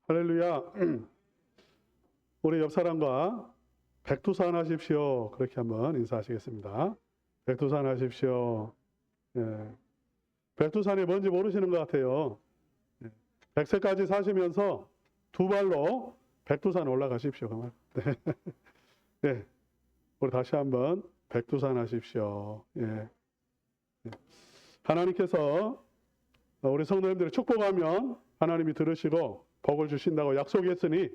할렐루야. 우리 옆 사람과 백두산 하십시오. 그렇게 한번 인사하시겠습니다. 백두산 하십시오. 예. 백두산이 뭔지 모르시는 것 같아요. 100세까지 사시면서 두 발로 백두산 올라가십시오. 네. 네. 우리 다시 한번 백두산 하십시오. 예. 하나님께서 우리 성도님들을 축복하면 하나님이 들으시고 복을 주신다고 약속했으니,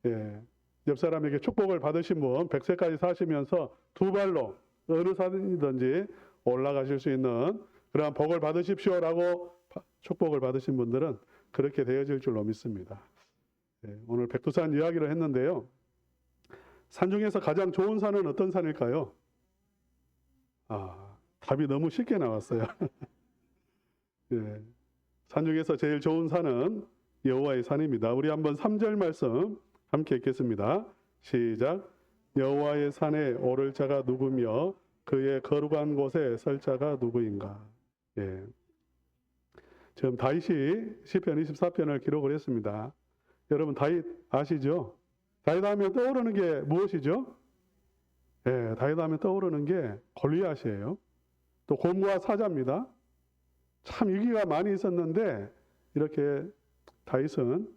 예, 옆 사람에게 축복을 받으신 분, 100세까지 사시면서 두 발로 어느 산이든지 올라가실 수 있는 그러한 복을 받으십시오라고 축복을 받으신 분들은 그렇게 되어질 줄로 믿습니다. 예, 오늘 백두산 이야기를 했는데요. 산 중에서 가장 좋은 산은 어떤 산일까요? 답이 너무 쉽게 나왔어요. 예, 산 중에서 제일 좋은 산은 여호와의 산입니다. 우리 한번 3절 말씀 함께 읽겠습니다. 시작. 여호와의 산에 오를 자가 누구며 그의 거룩한 곳에 설 자가 누구인가. 예. 지금 다윗이 시편 24편을 기록을 했습니다. 여러분 다윗 아시죠? 다윗 하면 떠오르는 게 무엇이죠? 예, 다윗 하면 떠오르는 게 골리앗이에요. 또 곰과 사자입니다. 참 위기가 많이 있었는데 이렇게 다윗은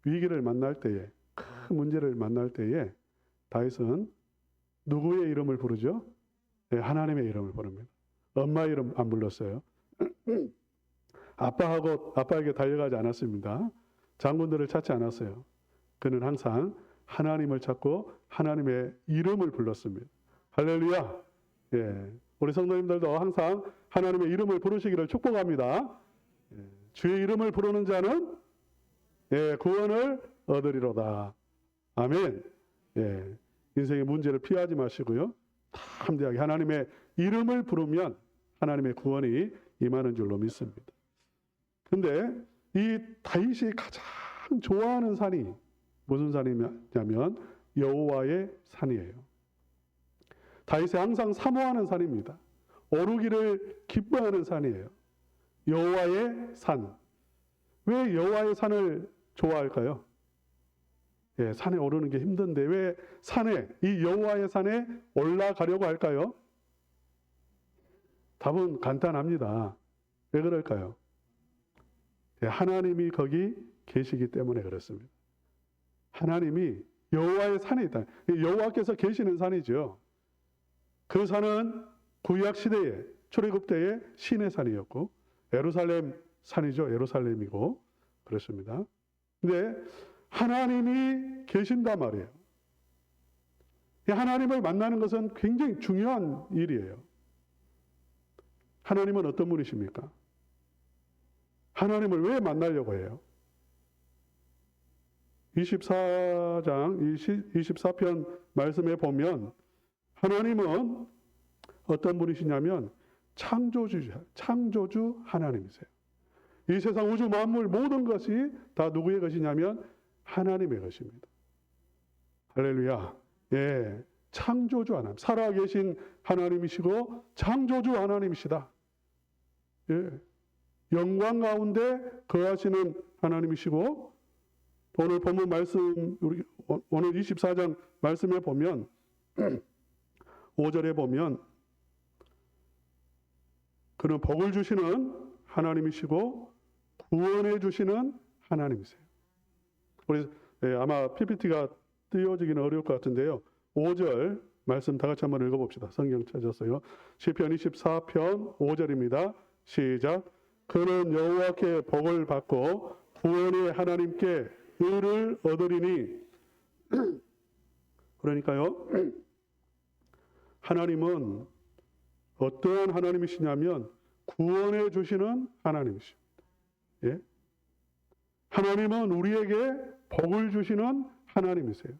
위기를 만날 때에, 큰 문제를 만날 때에 다윗은 누구의 이름을 부르죠? 네, 하나님의 이름을 부릅니다. 엄마 이름 안 불렀어요. 아빠에게 달려가지 않았습니다. 장군들을 찾지 않았어요. 그는 항상 하나님을 찾고 하나님의 이름을 불렀습니다. 할렐루야. 예, 우리 성도님들도 항상 하나님의 이름을 부르시기를 축복합니다. 예, 주의 이름을 부르는 자는 구원을 얻으리로다. 아멘. 예, 인생의 문제를 피하지 마시고요. 담대하게 하나님의 이름을 부르면 하나님의 구원이 임하는 줄로 믿습니다. 근데 이 다윗이 가장 좋아하는 산이 무슨 산이냐면 여호와의 산이에요. 다윗이 항상 사모하는 산입니다. 오르기를 기뻐하는 산이에요. 여호와의 산. 왜 여호와의 산을 좋아할까요? 예, 산에 오르는 게 힘든데 왜 이 여호와의 산에 올라가려고 할까요? 답은 간단합니다. 왜 그럴까요? 예, 하나님이 거기 계시기 때문에 그렇습니다. 하나님이 여호와의 산에 있다. 여호와께서 계시는 산이죠. 그 산은 구약 시대에 출애굽 때의 신의 산이었고 예루살렘 산이죠. 예루살렘이고 그렇습니다. 근데 하나님이 계신단 말이에요. 하나님을 만나는 것은 굉장히 중요한 일이에요. 하나님은 어떤 분이십니까? 하나님을 왜 만나려고 해요? 24편 말씀에 보면 하나님은 어떤 분이시냐면 창조주 하나님이세요. 이 세상 우주 만물 모든 것이 다 누구의 것이냐면 하나님의 것입니다. 할렐루야. 예, 창조주 하나님, 살아계신 하나님이시고 창조주 하나님이시다. 예, 영광 가운데 거하시는 하나님이시고 오늘 본문 말씀, 오늘 24장 말씀에 보면 5절에 보면 그는 복을 주시는 하나님이시고 구원해 주시는 하나님이세요. 우리 아마 PPT가 띄워지기는 어려울 것 같은데요. 5절 말씀 다 같이 한번 읽어봅시다. 성경 찾았어요. 시편 24편 5절입니다. 시작. 그는 여호와께 복을 받고 구원의 하나님께 의를 얻으리니. 그러니까요. 하나님은 어떠한 하나님이시냐면 구원해 주시는 하나님이십니다. 예? 하나님은 우리에게 복을 주시는 하나님이세요.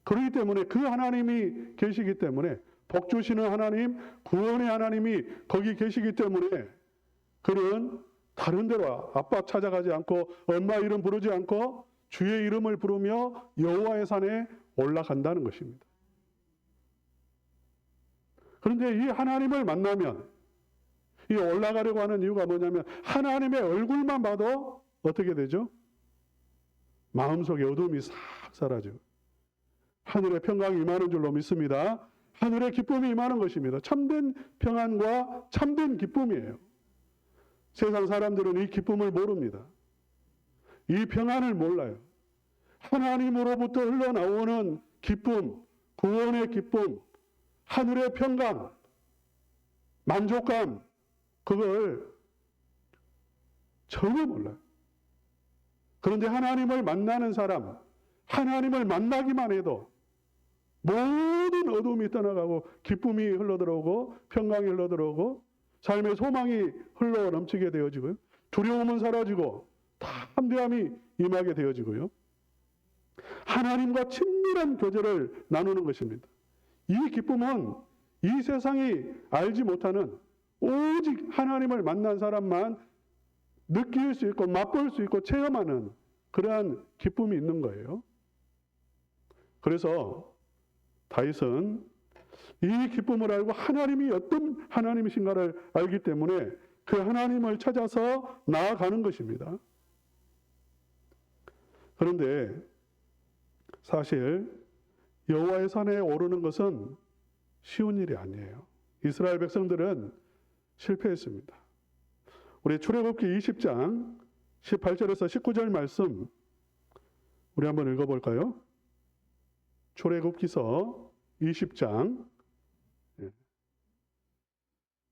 그렇기 때문에 그 하나님이 계시기 때문에 복 주시는 하나님, 구원의 하나님이 거기 계시기 때문에 그는 다른 데로 아빠 찾아가지 않고 엄마 이름 부르지 않고 주의 이름을 부르며 여호와의 산에 올라간다는 것입니다. 그런데 이 하나님을 만나면 이 올라가려고 하는 이유가 뭐냐면 하나님의 얼굴만 봐도 어떻게 되죠? 마음속의 어둠이 싹 사라지고 하늘의 평강이 임하는 줄로 믿습니다. 하늘의 기쁨이 임하는 것입니다. 참된 평안과 참된 기쁨이에요. 세상 사람들은 이 기쁨을 모릅니다. 이 평안을 몰라요. 하나님으로부터 흘러나오는 기쁨, 구원의 기쁨, 하늘의 평강, 만족감, 그걸 전혀 몰라요. 그런데 하나님을 만나는 사람, 하나님을 만나기만 해도 모든 어둠이 떠나가고 기쁨이 흘러들어오고 평강이 흘러들어오고 삶의 소망이 흘러 넘치게 되어지고요. 두려움은 사라지고 담대함이 임하게 되어지고요. 하나님과 친밀한 교제를 나누는 것입니다. 이 기쁨은 이 세상이 알지 못하는 오직 하나님을 만난 사람만 느낄 수 있고 맛볼 수 있고 체험하는 그러한 기쁨이 있는 거예요. 그래서 다윗은 이 기쁨을 알고 하나님이 어떤 하나님이신가를 알기 때문에 그 하나님을 찾아서 나아가는 것입니다. 그런데 사실 여호와의 산에 오르는 것은 쉬운 일이 아니에요. 이스라엘 백성들은 실패했습니다. 우리 출애굽기 20장 18절에서 19절 말씀 우리 한번 읽어볼까요? 출애굽기서 20장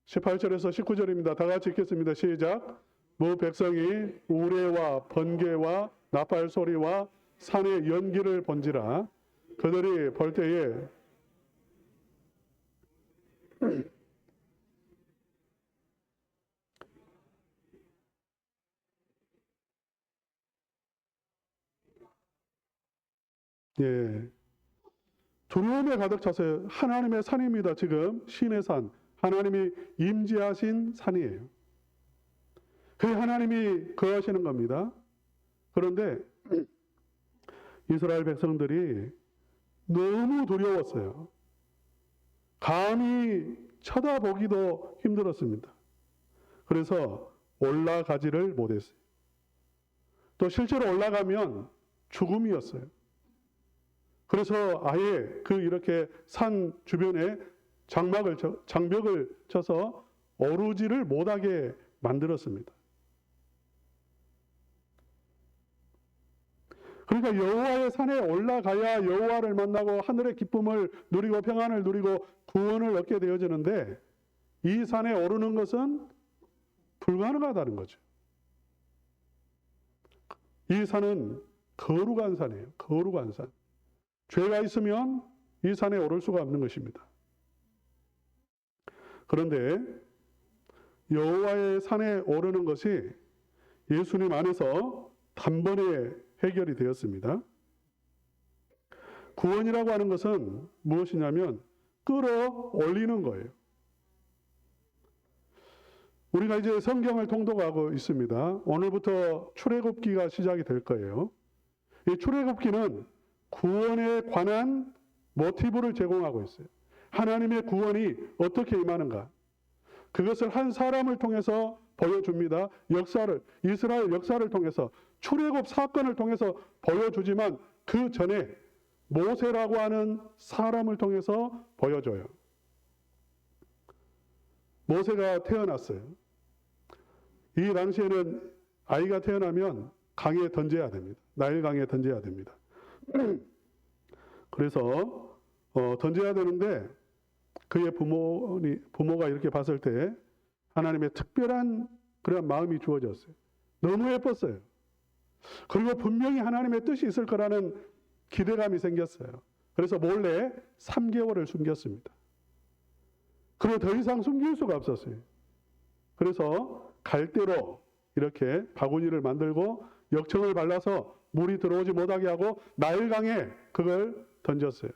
18절에서 19절입니다. 다 같이 읽겠습니다. 시작. 모 백성이 우레와 번개와 나팔 소리와 산의 연기를 본지라 그들이 볼 때에 두려움에 가득 차서 하나님의 산입니다. 지금 신의 산, 하나님이 임재하신 산이에요. 그 하나님이 거하시는 겁니다. 그런데 이스라엘 백성들이 너무 두려웠어요. 감히 쳐다보기도 힘들었습니다. 그래서 올라가지를 못했어요. 또 실제로 올라가면 죽음이었어요. 그래서 아예 이렇게 산 주변에 장벽을 쳐서 오르지를 못하게 만들었습니다. 그러니까 여호와의 산에 올라가야 여호와를 만나고 하늘의 기쁨을 누리고 평안을 누리고 구원을 얻게 되어지는데 이 산에 오르는 것은 불가능하다는 거죠. 이 산은 거룩한 산이에요. 거룩한 산. 죄가 있으면 이 산에 오를 수가 없는 것입니다. 그런데 여호와의 산에 오르는 것이 예수님 안에서 단번에 해결이 되었습니다. 구원이라고 하는 것은 무엇이냐면 끌어올리는 거예요. 우리가 이제 성경을 통독하고 있습니다. 오늘부터 출애굽기가 시작이 될 거예요. 이 출애굽기는 구원에 관한 모티브를 제공하고 있어요. 하나님의 구원이 어떻게 임하는가? 그것을 한 사람을 통해서 보여줍니다. 이스라엘 역사를 통해서 출애굽 사건을 통해서 보여주지만 그 전에 모세라고 하는 사람을 통해서 보여줘요. 모세가 태어났어요. 이 당시에는 아이가 태어나면 강에 던져야 됩니다. 나일강에 던져야 됩니다. 그래서 던져야 되는데 그의 부모가 이렇게 봤을 때 하나님의 특별한 그런 마음이 주어졌어요. 너무 예뻤어요. 그리고 분명히 하나님의 뜻이 있을 거라는 기대감이 생겼어요. 그래서 몰래 3개월을 숨겼습니다. 그리고 더 이상 숨길 수가 없었어요. 그래서 갈대로 이렇게 바구니를 만들고 역청을 발라서 물이 들어오지 못하게 하고 나일강에 그걸 던졌어요.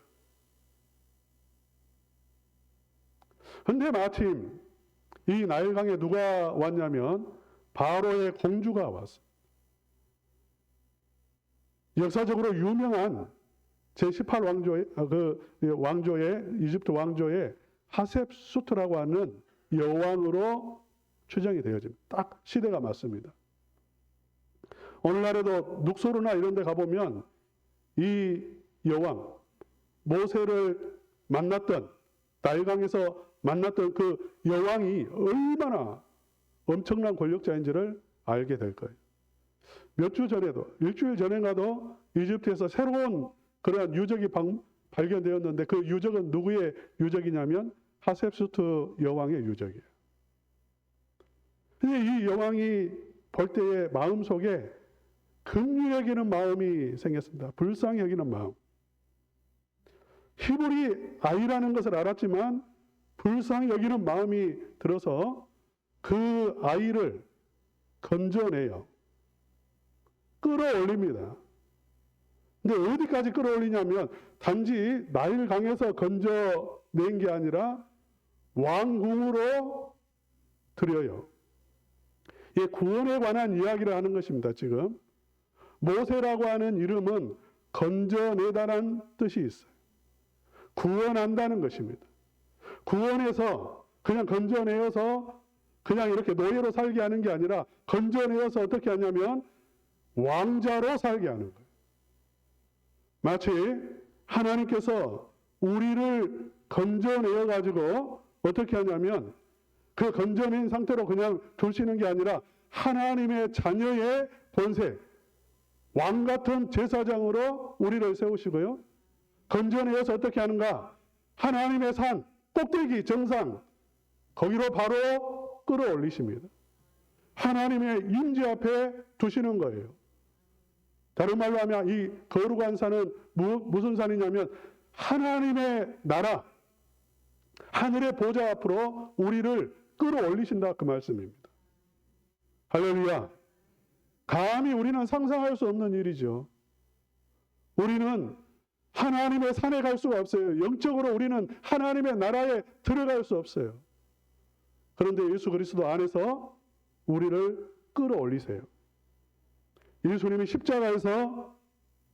근데 마침 이 나일강에 누가 왔냐면 바로의 공주가 왔어요. 역사적으로 유명한 제18왕조의 이집트 왕조의 하셉수트라고 하는 여왕으로 추정이 되어집니다. 딱 시대가 맞습니다. 오늘날에도 눅소르나 이런 데 가보면 이 여왕, 모세를 만났던, 나일강에서 만났던 그 여왕이 얼마나 엄청난 권력자인지를 알게 될 거예요. 몇 주 전에도, 일주일 전에가도 이집트에서 새로운 그러한 유적이 발견되었는데 그 유적은 누구의 유적이냐면 하셉수트 여왕의 유적이에요. 근데 이 여왕이 볼 때의 마음속에 긍휼히 여기는 마음이 생겼습니다. 불쌍히 여기는 마음. 히브리 아이라는 것을 알았지만 불쌍히 여기는 마음이 들어서 그 아이를 건져내요. 끌어올립니다. 근데 어디까지 끌어올리냐면 단지 나일강에서 건져낸 게 아니라 왕궁으로 들여요. 이 구원에 관한 이야기를 하는 것입니다. 지금 모세라고 하는 이름은 건져내다라는 뜻이 있어요. 구원한다는 것입니다. 구원해서 그냥 건져내어서 그냥 이렇게 노예로 살게 하는 게 아니라 건져내어서 어떻게 하냐면 왕자로 살게 하는 거예요. 마치 하나님께서 우리를 건져내어 가지고 어떻게 하냐면 그 건져낸 상태로 그냥 두시는 게 아니라 하나님의 자녀의 본색, 왕 같은 제사장으로 우리를 세우시고요. 건져내어서 어떻게 하는가? 하나님의 산, 꼭대기, 정상, 거기로 바로 끌어올리십니다. 하나님의 임재 앞에 두시는 거예요. 다른 말로 하면 이 거룩한 산은 무슨 산이냐면 하나님의 나라, 하늘의 보좌 앞으로 우리를 끌어올리신다 그 말씀입니다. 할렐루야. 감히 우리는 상상할 수 없는 일이죠. 우리는 하나님의 산에 갈 수가 없어요. 영적으로 우리는 하나님의 나라에 들어갈 수 없어요. 그런데 예수 그리스도 안에서 우리를 끌어올리세요. 예수님이 십자가에서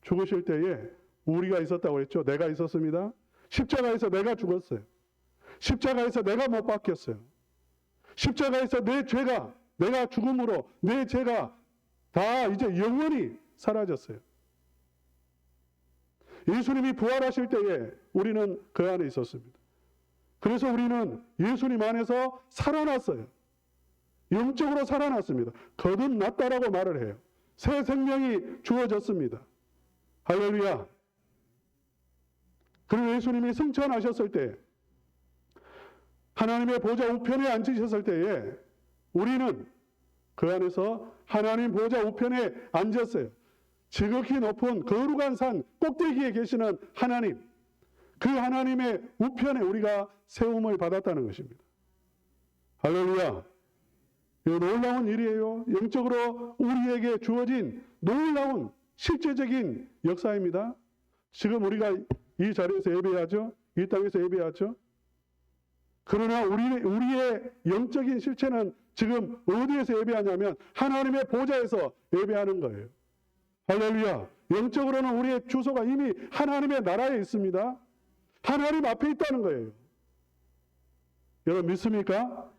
죽으실 때에 우리가 있었다고 했죠. 내가 있었습니다. 십자가에서 내가 죽었어요. 십자가에서 내가 못 박혔어요. 십자가에서 내 죄가, 내가 죽음으로 내 죄가 다 이제 영원히 사라졌어요. 예수님이 부활하실 때에 우리는 그 안에 있었습니다. 그래서 우리는 예수님 안에서 살아났어요. 영적으로 살아났습니다. 거듭났다라고 말을 해요. 새 생명이 주어졌습니다. 할렐루야. 그리고 예수님이 승천하셨을 때 하나님의 보좌 우편에 앉으셨을 때에 우리는 그 안에서 하나님 보좌 우편에 앉았어요. 지극히 높은 거룩한 산 꼭대기에 계시는 하나님, 그 하나님의 우편에 우리가 세움을 받았다는 것입니다. 할렐루야. 이 놀라운 일이에요. 영적으로 우리에게 주어진 놀라운 실제적인 역사입니다. 지금 우리가 이 자리에서 예배하죠. 이 땅에서 예배하죠. 그러나 우리의 영적인 실체는 지금 어디에서 예배하냐면 하나님의 보좌에서 예배하는 거예요. 할렐루야. 영적으로는 우리의 주소가 이미 하나님의 나라에 있습니다. 하나님 앞에 있다는 거예요. 여러분 믿습니까?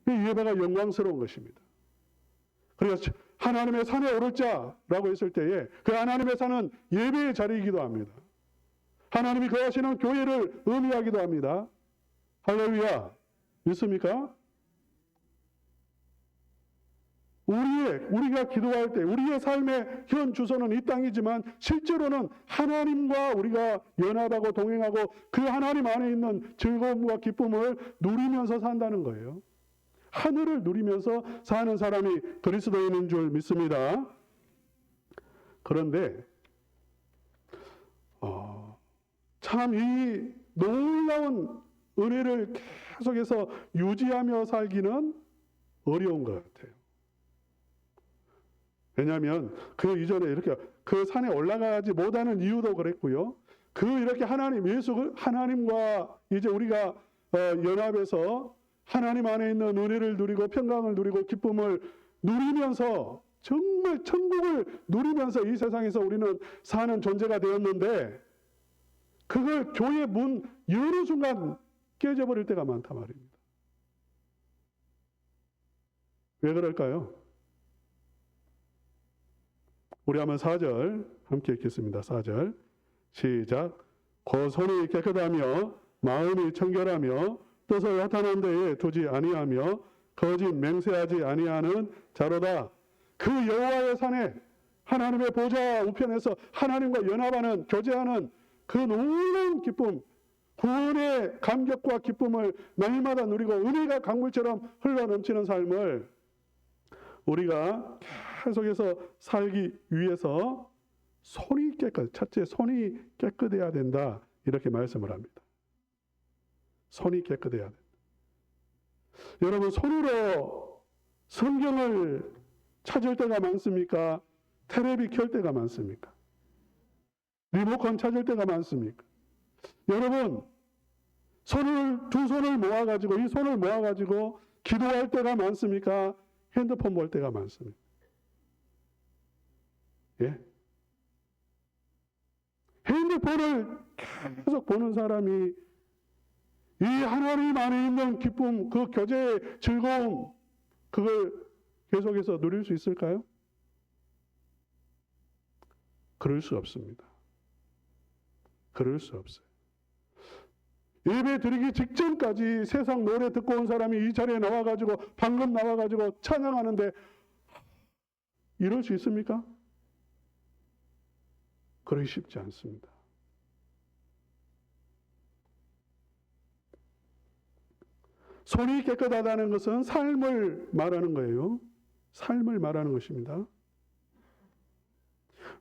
이 예배가 영광스러운 것입니다. 그래서 하나님의 산에 오를 자라고 했을 때에 그 하나님의 산은 예배의 자리이기도 합니다. 하나님이 거하시는 교회를 의미하기도 합니다. 할렐루야. 믿습니까? 우리가 기도할 때 우리의 삶의 현 주소는 이 땅이지만 실제로는 하나님과 우리가 연합하고 동행하고 그 하나님 안에 있는 즐거움과 기쁨을 누리면서 산다는 거예요. 하늘을 누리면서 사는 사람이 그리스도인인 줄 믿습니다. 그런데 참 이 놀라운 은혜를 계속해서 유지하며 살기는 어려운 것 같아요. 왜냐하면 그 이전에 이렇게 그 산에 올라가지 못하는 이유도 그랬고요. 이렇게 하나님과 이제 우리가 연합해서 하나님 안에 있는 은혜를 누리고 평강을 누리고 기쁨을 누리면서 정말 천국을 누리면서 이 세상에서 우리는 사는 존재가 되었는데 그걸 교회 문 여는 순간 깨져버릴 때가 많단 말입니다. 왜 그럴까요? 우리 한번 4절 함께 읽겠습니다. 4절 시작. 곧 손이 깨끗하며 마음이 청결하며 뜻을 허탄한 데에 두지 아니하며 거짓 맹세하지 아니하는 자로다. 그 여호와의 산에 하나님의 보좌 우편에서 하나님과 연합하는 교제하는 그 놀라운 기쁨, 구원의 감격과 기쁨을 날마다 누리고 은혜가 강물처럼 흘러넘치는 삶을 우리가 계속해서 살기 위해서 손이 첫째 손이 깨끗해야 된다, 이렇게 말씀을 합니다. 손이 깨끗해야 된다. 여러분, 손으로 성경을 찾을 때가 많습니까? 테레비 켤 때가 많습니까? 리모컨 찾을 때가 많습니까? 여러분, 두 손을 모아가지고, 이 손을 모아가지고 기도할 때가 많습니까? 핸드폰 볼 때가 많습니까? 예? 핸드폰을 계속 보는 사람이 이 하나님 안에 있는 기쁨, 그 교제의 즐거움, 그걸 계속해서 누릴 수 있을까요? 그럴 수 없습니다. 그럴 수 없어요. 예배 드리기 직전까지 세상 노래 듣고 온 사람이 이 자리에 나와가지고, 방금 나와가지고 찬양하는데 이럴 수 있습니까? 그러기 쉽지 않습니다. 손이 깨끗하다는 것은 삶을 말하는 거예요. 삶을 말하는 것입니다.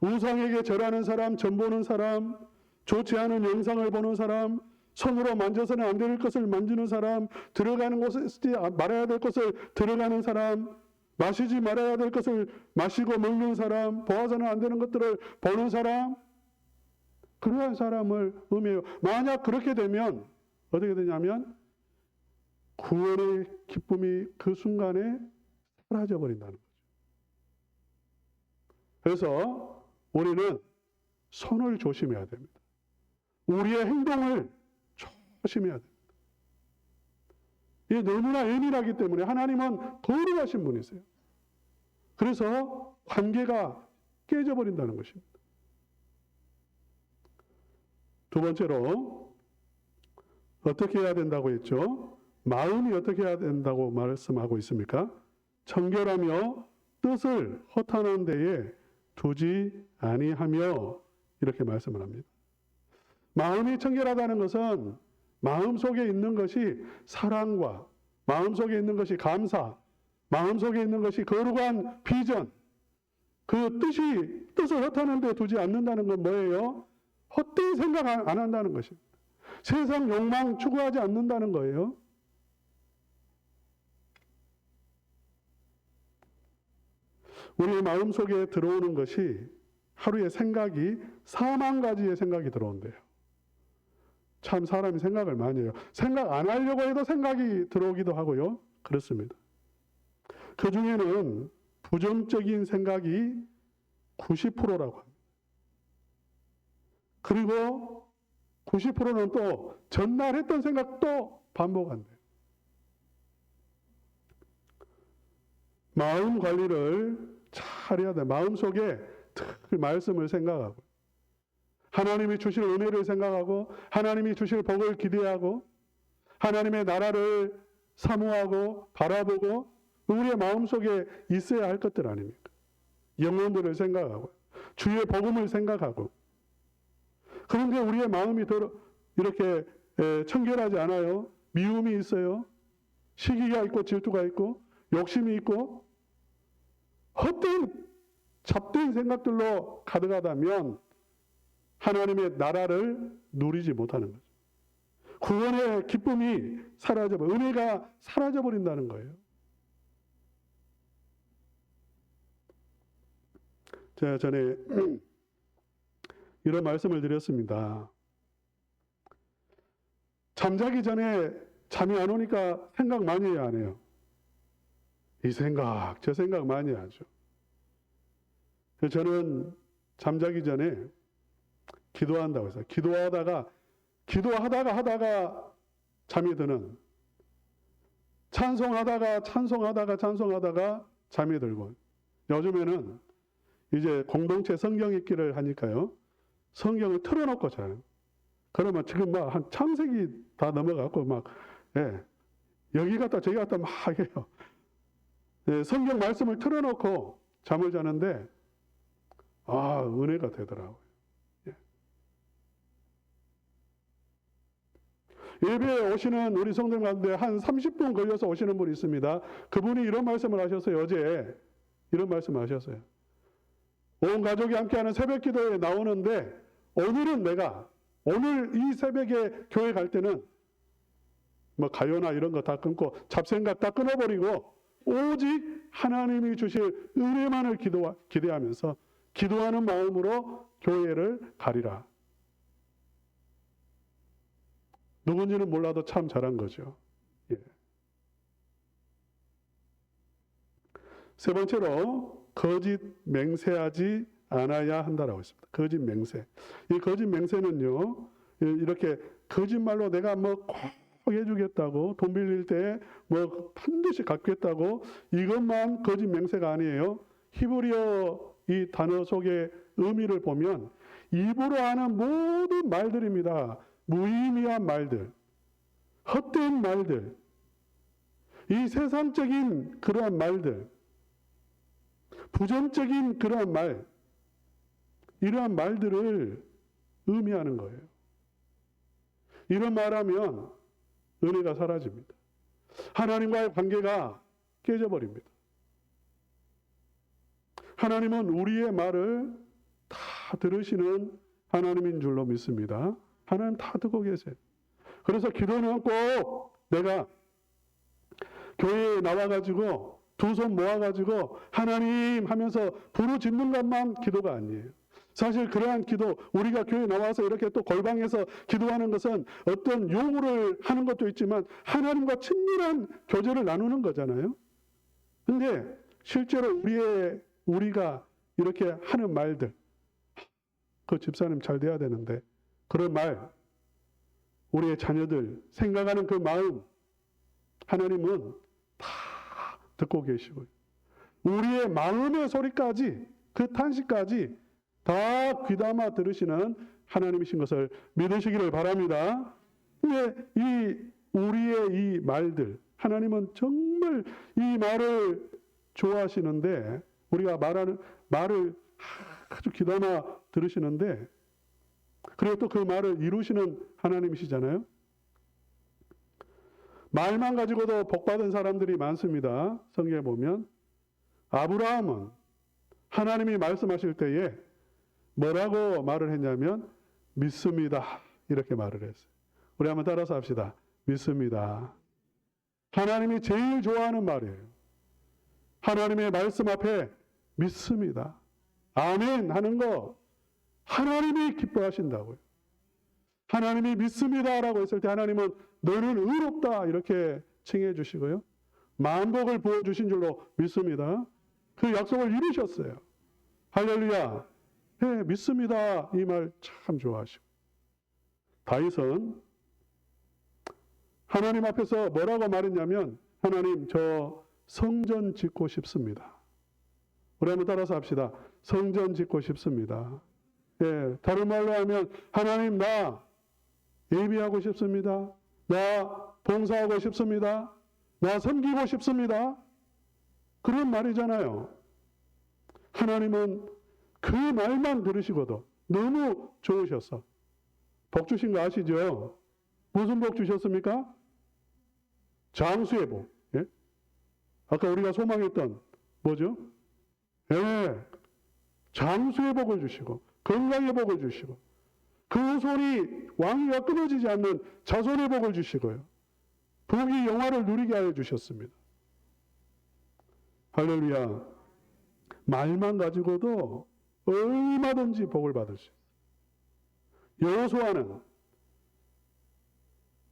우상에게 절하는 사람, 전 보는 사람, 좋지 않은 영상을 보는 사람, 손으로 만져서는 안 될 것을 만지는 사람, 들어가는 곳에 쓰지 말아야 될 것을 들어가는 사람, 마시지 말아야 될 것을 마시고 먹는 사람, 보아서는 안 되는 것들을 보는 사람, 그러한 사람을 의미해요. 만약 그렇게 되면 어떻게 되냐면 구원의 기쁨이 그 순간에 사라져 버린다는 거죠. 그래서 우리는 손을 조심해야 됩니다. 우리의 행동을 조심해야 됩니다. 이게 너무나 예민하기 때문에 하나님은 거룩하신 분이세요. 그래서 관계가 깨져버린다는 것입니다. 두 번째로 어떻게 해야 된다고 했죠? 마음이 어떻게 해야 된다고 말씀하고 있습니까? 청결하며 뜻을 허탄한 데에 두지 아니하며, 이렇게 말씀을 합니다. 마음이 청결하다는 것은 마음속에 있는 것이 사랑과, 마음속에 있는 것이 감사, 마음속에 있는 것이 거룩한 비전, 그 뜻을 허탄한 데 두지 않는다는 건 뭐예요? 헛된 생각 안 한다는 것입니다. 세상 욕망 추구하지 않는다는 거예요. 우리 마음속에 들어오는 것이 하루에 생각이 4만 가지의 생각이 들어온대요. 참 사람이 생각을 많이 해요. 생각 안 하려고 해도 생각이 들어오기도 하고요. 그렇습니다. 그 중에는 부정적인 생각이 90%라고 합니다. 그리고 90%는 또 전날 했던 생각도 반복한대요. 마음 관리를 잘 해야 돼요. 마음속에 늘 말씀을 생각하고, 하나님이 주실 은혜를 생각하고, 하나님이 주실 복을 기대하고, 하나님의 나라를 사모하고 바라보고, 우리의 마음속에 있어야 할 것들 아닙니까? 영혼들을 생각하고, 주의 복음을 생각하고. 그런데 우리의 마음이 이렇게 청결하지 않아요. 미움이 있어요. 시기가 있고 질투가 있고 욕심이 있고 헛된 잡된 생각들로 가득하다면 하나님의 나라를 누리지 못하는 거죠. 구원의 기쁨이 사라져버려, 은혜가 사라져버린다는 거예요. 제가 전에 이런 말씀을 드렸습니다. 잠자기 전에 잠이 안 오니까 생각 많이 해야 안 해요. 이 생각, 저 생각 많이 하죠. 저는 잠자기 전에 기도한다고 해서 기도하다가 잠이 드는, 찬송하다가 잠이 들고, 요즘에는 이제 공동체 성경 읽기를 하니까요. 성경을 틀어놓고 자요. 그러면 지금 막 한 창세기 다 넘어가고 막, 예, 여기 갔다 저기 갔다 막 해요. 예, 성경 말씀을 틀어놓고 잠을 자는데, 은혜가 되더라고요. 예. 예배에 오시는 우리 성도님 가운데 한 30분 걸려서 오시는 분이 있습니다. 그분이 이런 말씀을 하셨어요. 어제 이런 말씀을 하셨어요. 온 가족이 함께하는 새벽 기도에 나오는데 오늘 이 새벽에 교회 갈 때는 뭐 가요나 이런 거 다 끊고 잡생각 다 끊어버리고 오직 하나님이 주실 은혜만을 기대하면서 기도하는 마음으로 교회를 가리라. 누군지는 몰라도 참 잘한 거죠. 예. 세 번째로 거짓 맹세하지 않아야 한다라고 했습니다. 거짓 맹세. 이 거짓 맹세는요, 이렇게 거짓말로 내가 뭐 꼭 해주겠다고, 돈 빌릴 때 뭐 반드시 갚겠다고, 이것만 거짓 맹세가 아니에요. 히브리어 이 단어 속의 의미를 보면 입으로 하는 모든 말들입니다. 무의미한 말들, 헛된 말들, 이 세상적인 그러한 말들, 부정적인 그러한 말, 이러한 말들을 의미하는 거예요. 이런 말하면 은혜가 사라집니다. 하나님과의 관계가 깨져버립니다. 하나님은 우리의 말을 다 들으시는 하나님인 줄로 믿습니다. 하나님 다 듣고 계세요. 그래서 기도는 꼭 내가 교회에 나와가지고 두 손 모아가지고 하나님 하면서 부르짖는 것만 기도가 아니에요. 사실 그러한 기도, 우리가 교회에 나와서 이렇게 또 골방에서 기도하는 것은 어떤 요구를 하는 것도 있지만 하나님과 친밀한 교제를 나누는 거잖아요. 근데 실제로 우리가 이렇게 하는 말들, 그 집사님 잘 돼야 되는데, 그런 말, 우리의 자녀들 생각하는 그 마음, 하나님은 다 듣고 계시고요. 우리의 마음의 소리까지, 그 탄식까지 다 귀담아 들으시는 하나님이신 것을 믿으시기를 바랍니다. 우리의 이 말들, 하나님은 정말 이 말을 좋아하시는데, 우리가 말하는 말을 아주 귀담아 들으시는데, 그리고 또 그 말을 이루시는 하나님이시잖아요. 말만 가지고도 복받은 사람들이 많습니다. 성경에 보면 아브라함은 하나님이 말씀하실 때에 뭐라고 말을 했냐면 믿습니다, 이렇게 말을 했어요. 우리 한번 따라서 합시다. 믿습니다. 하나님이 제일 좋아하는 말이에요. 하나님의 말씀 앞에 믿습니다, 아멘 하는 거 하나님이 기뻐하신다고요. 하나님이 믿습니다라고 했을 때 하나님은 너는 의롭다 이렇게 칭해 주시고요. 만복을 부어주신 줄로 믿습니다. 그 약속을 이루셨어요. 할렐루야. 네, 믿습니다. 이 말 참 좋아하시고. 다윗은 하나님 앞에서 뭐라고 말했냐면 하나님 저 성전 짓고 싶습니다. 우리 한번 따라서 합시다. 성전 짓고 싶습니다. 예, 다른 말로 하면 하나님 나 예비하고 싶습니다. 나 봉사하고 싶습니다. 나 섬기고 싶습니다. 그런 말이잖아요. 하나님은 그 말만 들으시고도 너무 좋으셔서 복 주신 거 아시죠? 무슨 복 주셨습니까? 장수의 복. 예? 아까 우리가 소망했던 뭐죠? 예, 장수의 복을 주시고 건강의 복을 주시고 그 후손이 왕위가 끊어지지 않는 자손의 복을 주시고요. 복이 영화를 누리게 하여 주셨습니다. 할렐루야. 말만 가지고도 얼마든지 복을 받을 수 있어요. 여호수아는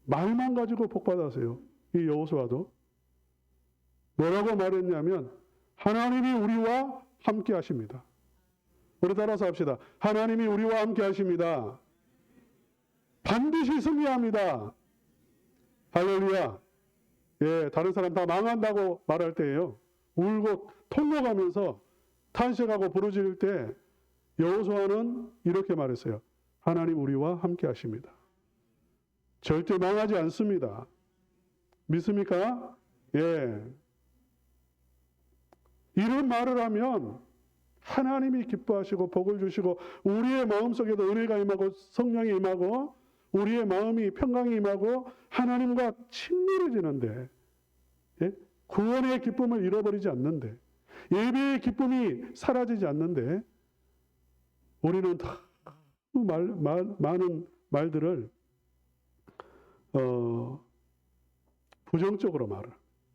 말만 가지고 복 받았어요. 이 여호수아도 뭐라고 말했냐면 하나님이 우리와 함께 하십니다. 우리 따라서 합시다. 하나님이 우리와 함께 하십니다. 반드시 승리합니다. 할렐루야. 예, 다른 사람 다 망한다고 말할 때예요. 울고 통곡하면서 탄식하고 부르짖을 때 여호수아는 이렇게 말했어요. 하나님 우리와 함께 하십니다. 절대 망하지 않습니다. 믿습니까? 예. 이런 말을 하면 하나님이 기뻐하시고 복을 주시고 우리의 마음속에도 은혜가 임하고 성령이 임하고 우리의 마음이 평강이 임하고 하나님과 친밀해지는데, 예? 구원의 기쁨을 잃어버리지 않는데, 예배의 기쁨이 사라지지 않는데, 우리는 많은 말들을 부정적으로 말을,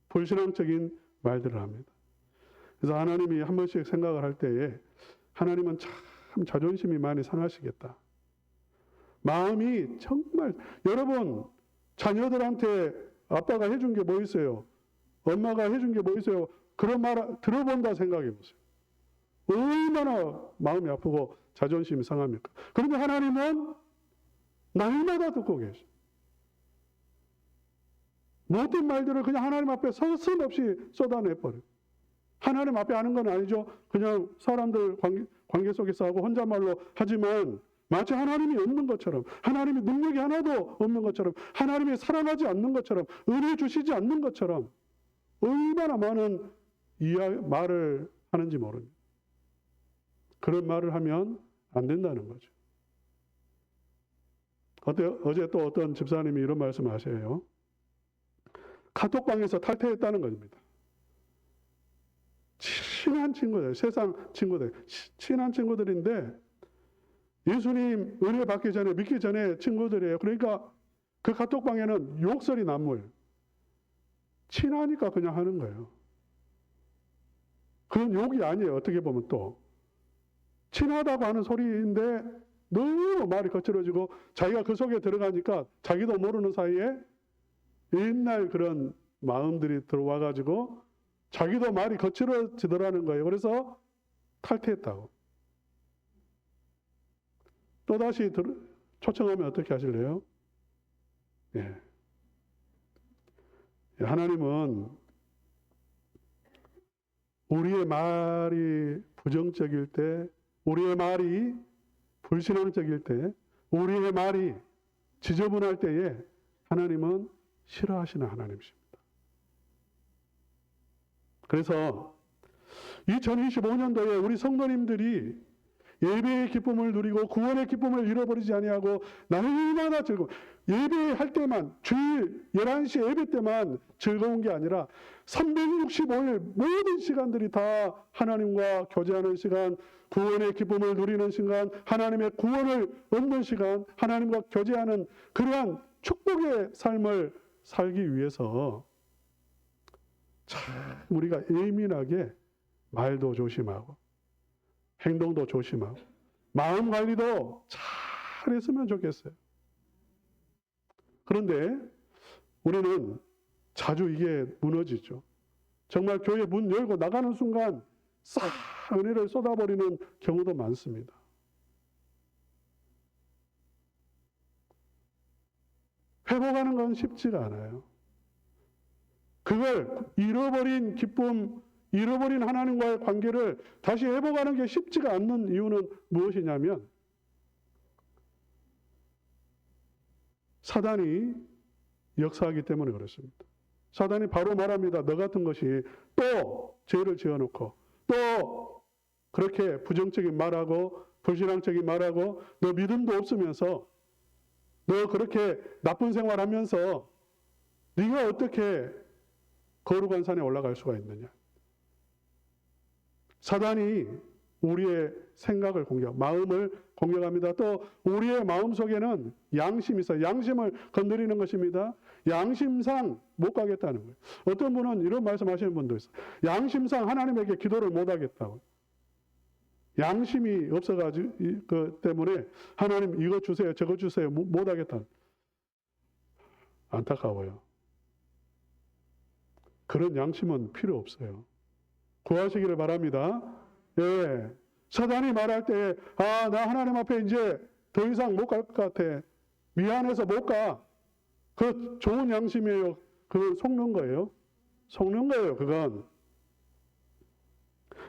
불신앙적인 말들을 합니다. 그래서 하나님이 한 번씩 생각을 할 때에 하나님은 참 자존심이 많이 상하시겠다. 마음이 정말, 여러분 자녀들한테 아빠가 해준 게 뭐 있어요? 엄마가 해준 게 뭐 있어요? 그런 말 들어본다 생각해 보세요. 얼마나 마음이 아프고 자존심이 상합니까? 그런데 하나님은 날마다 듣고 계셔. 모든 말들을 그냥 하나님 앞에 서슴없이 쏟아내버려요. 하나님 앞에 하는 건 아니죠. 그냥 사람들 관계 속에서 하고 혼잣말로 하지만 마치 하나님이 없는 것처럼, 하나님의 능력이 하나도 없는 것처럼, 하나님이 사랑하지 않는 것처럼, 은혜 주시지 않는 것처럼 얼마나 많은 말을 하는지 모릅니다. 그런 말을 하면 안 된다는 거죠. 어제 또 어떤 집사님이 이런 말씀을 하셔요. 카톡방에서 탈퇴했다는 겁니다. 친한 친구들, 세상 친구들, 친한 친구들인데 예수님 은혜 받기 전에, 믿기 전에 친구들이에요. 그러니까 그 카톡방에는 욕설이 난무해요. 친하니까 그냥 하는 거예요. 그건 욕이 아니에요. 어떻게 보면 또. 친하다고 하는 소리인데 너무 말이 거칠어지고 자기가 그 속에 들어가니까 자기도 모르는 사이에 옛날 그런 마음들이 들어와가지고 자기도 말이 거칠어지더라는 거예요. 그래서 탈퇴했다고. 또다시 초청하면 어떻게 하실래요? 예. 하나님은 우리의 말이 부정적일 때, 우리의 말이 불신앙적일 때, 우리의 말이 지저분할 때에 하나님은 싫어하시는 하나님이십니다. 그래서 2025년도에 우리 성도님들이 예배의 기쁨을 누리고 구원의 기쁨을 잃어버리지 아니하고 날마다 즐거워. 예배할 때만, 주일 11시 예배 때만 즐거운 게 아니라 365일 모든 시간들이 다 하나님과 교제하는 시간, 구원의 기쁨을 누리는 시간, 하나님의 구원을 얻는 시간, 하나님과 교제하는 그러한 축복의 삶을 살기 위해서 참 우리가 예민하게 말도 조심하고 행동도 조심하고 마음 관리도 잘 했으면 좋겠어요. 그런데 우리는 자주 이게 무너지죠. 정말 교회 문 열고 나가는 순간 싹 은혜를 쏟아버리는 경우도 많습니다. 회복하는 건 쉽지가 않아요. 그걸 잃어버린 기쁨, 잃어버린 하나님과의 관계를 다시 회복하는 게 쉽지가 않는 이유는 무엇이냐면 사단이 역사하기 때문에 그렇습니다. 사단이 바로 말합니다. 너 같은 것이 또 죄를 지어놓고 또 그렇게 부정적인 말하고 불신앙적인 말하고 너 믿음도 없으면서 너 그렇게 나쁜 생활하면서 네가 어떻게 거룩한 산에 올라갈 수가 있느냐. 사단이 우리의 생각을 마음을 공격합니다. 또 우리의 마음속에는 양심이 있어요. 양심을 건드리는 것입니다. 양심상 못 가겠다는 거예요. 어떤 분은 이런 말씀하시는 분도 있어요. 양심상 하나님에게 기도를 못 하겠다고. 양심이 없어가지고 그 때문에 하나님 이거 주세요, 저거 주세요 못 하겠다. 안타까워요. 그런 양심은 필요 없어요. 구하시기를 바랍니다. 예. 사단이 말할 때, 나 하나님 앞에 이제 더 이상 못 갈 것 같아. 미안해서 못 가. 그 좋은 양심이에요. 그걸 속는 거예요. 속는 거예요, 그건.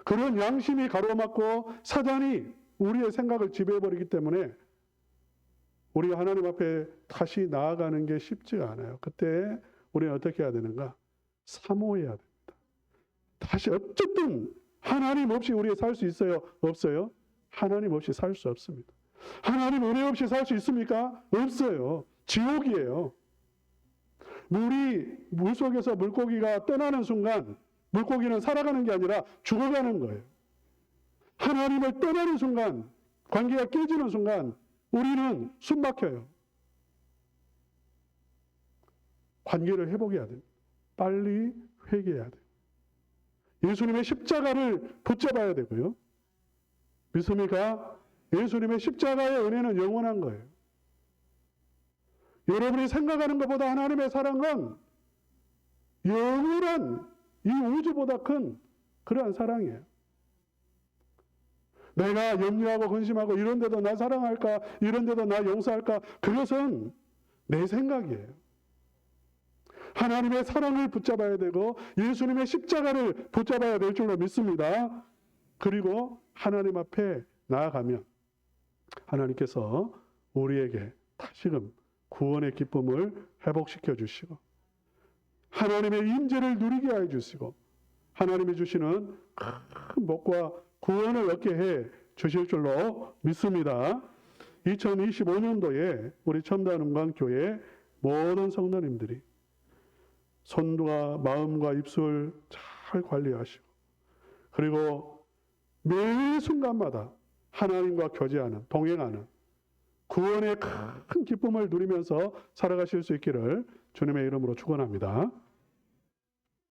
그런 양심이 가로막고 사단이 우리의 생각을 지배해버리기 때문에 우리가 하나님 앞에 다시 나아가는 게 쉽지가 않아요. 그때 우리는 어떻게 해야 되는가? 사모해야 됩니다. 다시 어쨌든 하나님 없이 우리가 살 수 있어요? 없어요? 하나님 없이 살 수 없습니다. 하나님 은혜 없이 살 수 있습니까? 없어요. 지옥이에요. 물속에서 물고기가 떠나는 순간 물고기는 살아가는 게 아니라 죽어가는 거예요. 하나님을 떠나는 순간, 관계가 깨지는 순간 우리는 숨 막혀요. 관계를 회복해야 됩니다. 빨리 회개해야 돼요. 예수님의 십자가를 붙잡아야 되고요. 믿습니까? 예수님의 십자가의 은혜는 영원한 거예요. 여러분이 생각하는 것보다 하나님의 사랑은 영원한 이 우주보다 큰 그러한 사랑이에요. 내가 염려하고 근심하고 이런 데도 나 사랑할까? 이런 데도 나 용서할까? 그것은 내 생각이에요. 하나님의 사랑을 붙잡아야 되고 예수님의 십자가를 붙잡아야 될 줄로 믿습니다. 그리고 하나님 앞에 나아가면 하나님께서 우리에게 다시금 구원의 기쁨을 회복시켜 주시고 하나님의 임재를 누리게 해 주시고 하나님이 주시는 큰 복과 구원을 얻게 해 주실 줄로 믿습니다. 2025년도에 우리 첨단은광교회 모든 성도님들이 손과 마음과 입술 잘 관리하시고 그리고 매 순간마다 하나님과 교제하는, 동행하는 구원의 큰 기쁨을 누리면서 살아가실 수 있기를 주님의 이름으로 축원합니다.